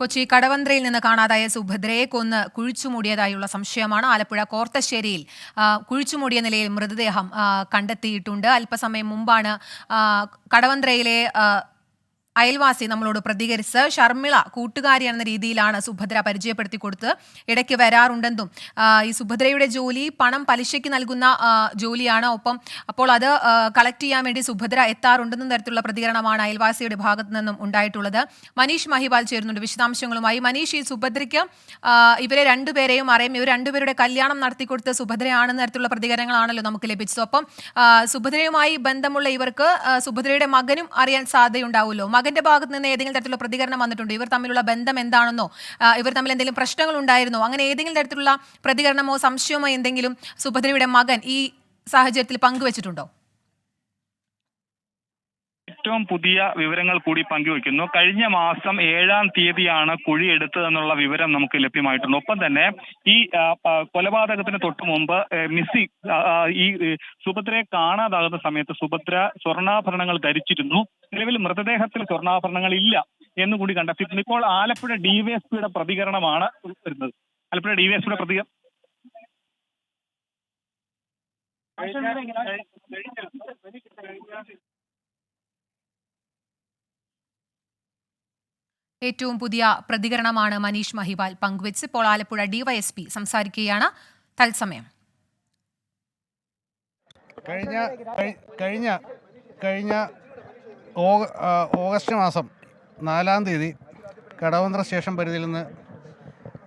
കൊച്ചി കടവന്ത്രയിൽ നിന്ന് കാണാതായ സുഭദ്രയെ കൊന്ന് കുഴിച്ചുമൂടിയതായുള്ള സംശയമാണ്. ആലപ്പുഴ കോർത്തശ്ശേരിയിൽ കുഴിച്ചുമൂടിയ നിലയിൽ മൃതദേഹം കണ്ടെത്തിയിട്ടുണ്ട്. അല്പസമയം മുമ്പാണ് കടവന്ത്രയിലെ അയൽവാസി നമ്മളോട് പ്രതികരിച്ച് ഷർമിള കൂട്ടുകാരിയെന്ന രീതിയിലാണ് സുഭദ്ര പരിചയപ്പെടുത്തി കൊടുത്ത് ഇടയ്ക്ക് വരാറുണ്ടെന്നും ഈ സുഭദ്രയുടെ ജോലി പണം പലിശയ്ക്ക് നൽകുന്ന ജോലിയാണ്. ഒപ്പം അപ്പോൾ അത് കളക്ട് ചെയ്യാൻ വേണ്ടി സുഭദ്ര എത്താറുണ്ടെന്നും തരത്തിലുള്ള പ്രതികരണമാണ് അയൽവാസിയുടെ ഭാഗത്തു നിന്നും ഉണ്ടായിട്ടുള്ളത്. മനീഷ് മഹിപാൽ ചേരുന്നുണ്ട് വിശദാംശങ്ങളുമായി. മനീഷ്, ഈ സുഭദ്രയ്ക്ക് ഇവരെ രണ്ടുപേരെയും അറിയാം. ഇവർ രണ്ടുപേരുടെ കല്യാണം നടത്തിക്കൊടുത്ത് സുഭദ്രയാണെന്ന തരത്തിലുള്ള പ്രതികരണങ്ങളാണല്ലോ നമുക്ക് ലഭിച്ചത്. ഒപ്പം സുഭദ്രയുമായി ബന്ധമുള്ള ഇവർക്ക് സുഭദ്രയുടെ മകനും അറിയാൻ സാധ്യതയുണ്ടാവുമല്ലോ. മകന്റെ ഭാഗത്ത് നിന്ന് ഏതെങ്കിലും തരത്തിലുള്ള പ്രതികരണം വന്നിട്ടുണ്ടോ? ഇവർ തമ്മിലുള്ള ബന്ധം എന്താണെന്നോ, ഇവർ തമ്മിൽ എന്തെങ്കിലും പ്രശ്നങ്ങൾ ഉണ്ടായിരുന്നോ, അങ്ങനെ ഏതെങ്കിലും തരത്തിലുള്ള പ്രതികരണമോ സംശയമോ എന്തെങ്കിലും സുഭദ്രയുടെ മകൻ ഈ സാഹചര്യത്തിൽ പങ്കുവച്ചിട്ടുണ്ടോ? ഏറ്റവും പുതിയ വിവരങ്ങൾ കൂടി പങ്കുവയ്ക്കുന്നു. കഴിഞ്ഞ മാസം 7-ാം തീയതിയാണ് കുഴി എടുത്തതെന്നുള്ള വിവരം നമുക്ക് ലഭ്യമായിട്ടുണ്ട്. ഒപ്പം തന്നെ ഈ കൊലപാതകത്തിന് തൊട്ടു മുമ്പ് ഈ സുഭദ്രയെ കാണാതാകുന്ന സമയത്ത് സുഭദ്ര സ്വർണ്ണാഭരണങ്ങൾ ധരിച്ചിരുന്നു. നിലവിൽ മൃതദേഹത്തിൽ സ്വർണ്ണാഭരണങ്ങൾ ഇല്ല എന്നുകൂടി കണ്ടെത്തിയിട്ടുണ്ട്. ഇപ്പോൾ ആലപ്പുഴ ഡിവൈഎസ്പിയുടെ പ്രതികരണമാണ് വരുന്നത്. ആലപ്പുഴ ഡിവൈഎസ്പിയുടെ പ്രതികരണം ഏറ്റവും പുതിയ പ്രതികരണമാണ് മനീഷ് മഹിപാൽ പങ്കുവെച്ച്. ഇപ്പോൾ ആലപ്പുഴ ഡിവൈഎസ്പി സംസാരിക്കുകയാണ് തത്സമയം. കഴിഞ്ഞ ഓഗസ്റ്റ് മാസം 4-ാം തീയതി കടവന്ത്ര സ്റ്റേഷൻ പരിധിയിൽ നിന്ന്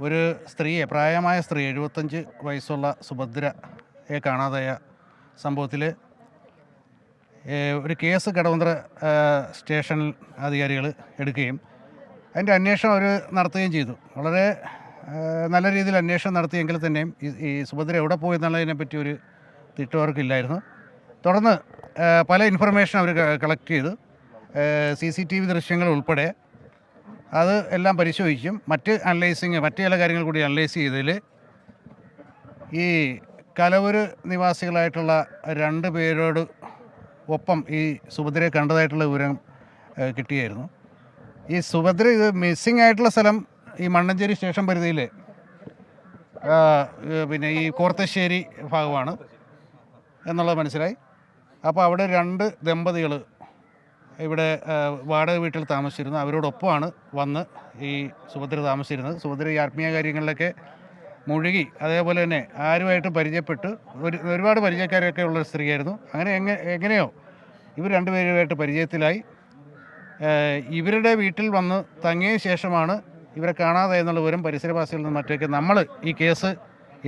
ഒരു സ്ത്രീയെ, പ്രായമായ സ്ത്രീ, 75 വയസ്സുള്ള സുഭദ്രയെ കാണാതായ സംഭവത്തിൽ ഒരു കേസ് കടവന്ത്ര സ്റ്റേഷൻ അധികാരികൾ എടുക്കുകയും അതിൻ്റെ അന്വേഷണം അവർ നടത്തുകയും ചെയ്തു. വളരെ നല്ല രീതിയിൽ അന്വേഷണം നടത്തിയെങ്കിൽ തന്നെയും ഈ സുഭദ്ര എവിടെ പോയി എന്നുള്ളതിനെപ്പറ്റി ഒരു തിട്ടം അവർക്കില്ലായിരുന്നു. തുടർന്ന് പല ഇൻഫർമേഷൻ അവർ കളക്ട് ചെയ്തു. CCTV ദൃശ്യങ്ങൾ ഉൾപ്പെടെ അത് എല്ലാം പരിശോധിച്ചും മറ്റ് ചില കാര്യങ്ങൾ കൂടി അനലൈസ് ചെയ്തതിൽ ഈ കലവൂര് നിവാസികളായിട്ടുള്ള 2 പേരോട് ഒപ്പം ഈ സുഭദ്രയെ കണ്ടതായിട്ടുള്ള വിവരം കിട്ടിയായിരുന്നു. ഈ സുഭദ്ര ഇത് മിസ്സിംഗ് ആയിട്ടുള്ള സ്ഥലം ഈ മണ്ണഞ്ചേരി സ്റ്റേഷൻ പരിധിയിൽ പിന്നെ ഈ കോർത്തശ്ശേരി ഭാഗമാണ് എന്നുള്ളത് മനസ്സിലായി. അപ്പോൾ അവിടെ 2 ദമ്പതികൾ ഇവിടെ വാടക വീട്ടിൽ താമസിച്ചിരുന്നു. അവരോടൊപ്പമാണ് വന്ന് ഈ സുഭദ്ര താമസിച്ചിരുന്നത്. സുഭദ്ര ഈ ആത്മീയ കാര്യങ്ങളിലൊക്കെ മുഴുകി, അതേപോലെ തന്നെ ആരുമായിട്ട് പരിചയപ്പെട്ട് ഒരുപാട് പരിചയക്കാരൊക്കെ ഉള്ള സ്ത്രീയായിരുന്നു. അങ്ങനെ എങ്ങനെയോ ഇവർ 2 പേരുമായിട്ട് പരിചയത്തിലായി. ഇവരുടെ വീട്ടിൽ വന്ന് തങ്ങിയ ശേഷമാണ് ഇവരെ കാണാതെ എന്നുള്ള വിവരം പരിസരവാസികളിൽ നിന്ന് മറ്റൊക്കെ നമ്മൾ ഈ കേസ്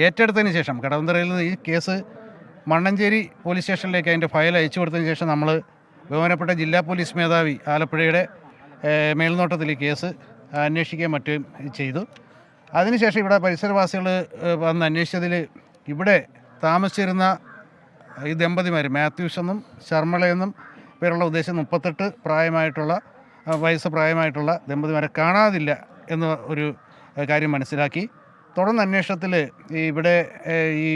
ഏറ്റെടുത്തതിന് ശേഷം കടവന്ത്രയിൽ നിന്ന് ഈ കേസ് മണ്ണഞ്ചേരി പോലീസ് സ്റ്റേഷനിലേക്ക് അതിൻ്റെ ഫയൽ അയച്ചു കൊടുത്തതിന് ശേഷം നമ്മൾ ബഹുമാനപ്പെട്ട ജില്ലാ പോലീസ് മേധാവി ആലപ്പുഴയുടെ മേൽനോട്ടത്തിൽ ഈ കേസ് അന്വേഷിക്കുകയും മറ്റും ചെയ്തു. അതിനുശേഷം ഇവിടെ പരിസരവാസികൾ വന്ന് അന്വേഷിച്ചതിൽ ഇവിടെ താമസിച്ചിരുന്ന ഈ ദമ്പതിമാർ മാത്യൂസ് എന്നും ശർമ്മളയെന്നും പേരുള്ള ഉദ്ദേശം 38 വയസ്സ് പ്രായമായിട്ടുള്ള ദമ്പതിമാരെ കാണാതില്ല എന്ന ഒരു കാര്യം മനസ്സിലാക്കി. തുടർന്ന് അന്വേഷണത്തിൽ ഇവിടെ ഈ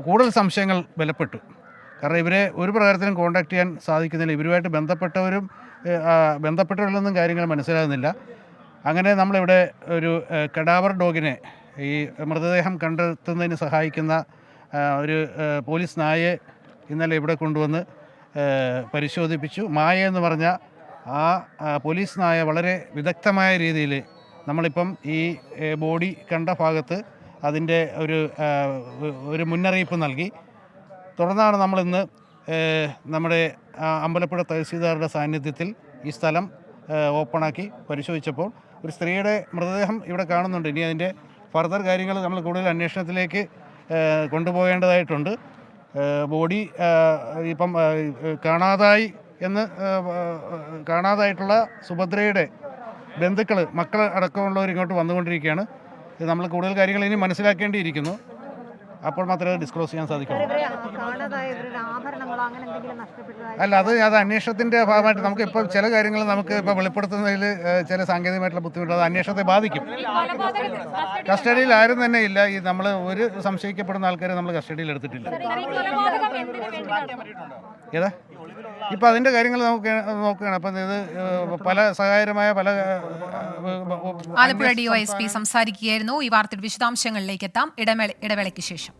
കൂടുതൽ സംശയങ്ങൾ ബലപ്പെട്ടു. കാരണം ഇവരെ ഒരു പ്രകാരത്തിലും കോൺടാക്ട് ചെയ്യാൻ സാധിക്കുന്നില്ല. ഇവരുമായിട്ട് ബന്ധപ്പെട്ടവരിലൊന്നും കാര്യങ്ങൾ മനസ്സിലാകുന്നില്ല. അങ്ങനെ നമ്മളിവിടെ ഒരു കഡാവർ ഡോഗിനെ, ഈ മൃതദേഹം കണ്ടെത്തുന്നതിന് സഹായിക്കുന്ന ഒരു പോലീസ് നായയെ ഇന്നലെ ഇവിടെ കൊണ്ടുവന്ന് പരിശോധിപ്പിച്ചു. മായ എന്ന് പറഞ്ഞ ആ പോലീസ് നായ വളരെ വിദഗ്ധമായ രീതിയിൽ നമ്മളിപ്പം ഈ ബോഡി കണ്ട ഭാഗത്ത് അതിൻ്റെ ഒരു മുന്നറിയിപ്പ് നൽകി. തുടർന്നാണ് നമ്മളിന്ന് നമ്മുടെ അമ്പലപ്പുഴ തഹസീൽദാറുടെ സാന്നിധ്യത്തിൽ ഈ സ്ഥലം ഓപ്പണാക്കി പരിശോധിച്ചപ്പോൾ ഒരു സ്ത്രീയുടെ മൃതദേഹം ഇവിടെ കാണുന്നുണ്ട്. ഇനി അതിൻ്റെ ഫർദർ കാര്യങ്ങൾ നമ്മൾ കൂടുതൽ അന്വേഷണത്തിലേക്ക് കൊണ്ടുപോകേണ്ടതായിട്ടുണ്ട്. ബോഡി ഇപ്പം കാണാതായിട്ടുള്ള സുഭദ്രയുടെ ബന്ധുക്കൾ, മക്കൾ അടക്കമുള്ളവർ ഇങ്ങോട്ട് വന്നുകൊണ്ടിരിക്കുകയാണ്. നമ്മൾ കൂടുതൽ കാര്യങ്ങൾ ഇനി മനസ്സിലാക്കേണ്ടിയിരിക്കുന്നു. അപ്പോൾ മാത്രമേ ഡിസ്ക്ലോസ് ചെയ്യാൻ സാധിക്കൂ. അല്ല, അത് അന്വേഷണത്തിൻ്റെ ഭാഗമായിട്ട് നമുക്ക് ഇപ്പോൾ ചില കാര്യങ്ങൾ നമുക്ക് ഇപ്പോൾ വെളിപ്പെടുത്തുന്നതിൽ ചില സാങ്കേതികമായിട്ടുള്ള ബുദ്ധിമുട്ട് അത് അന്വേഷണത്തെ ബാധിക്കും. കസ്റ്റഡിയിൽ ആരും തന്നെ ഇല്ല. ഈ നമ്മൾ ഒരു സംശയിക്കപ്പെടുന്ന ആൾക്കാരെ നമ്മൾ കസ്റ്റഡിയിൽ എടുത്തിട്ടില്ല. ഏതാ ഇപ്പം അതിൻ്റെ കാര്യങ്ങൾ നമുക്ക് നോക്കുകയാണ്. അപ്പം ഇത് പല സഹായകരമായ പല ആലപ്പുഴ DYSP സംസാരിക്കുകയായിരുന്നു. ഈ വാർത്തയുടെ വിശദാംശങ്ങളിലേക്ക് എത്താം ഇടവേളയ്ക്ക് ശേഷം.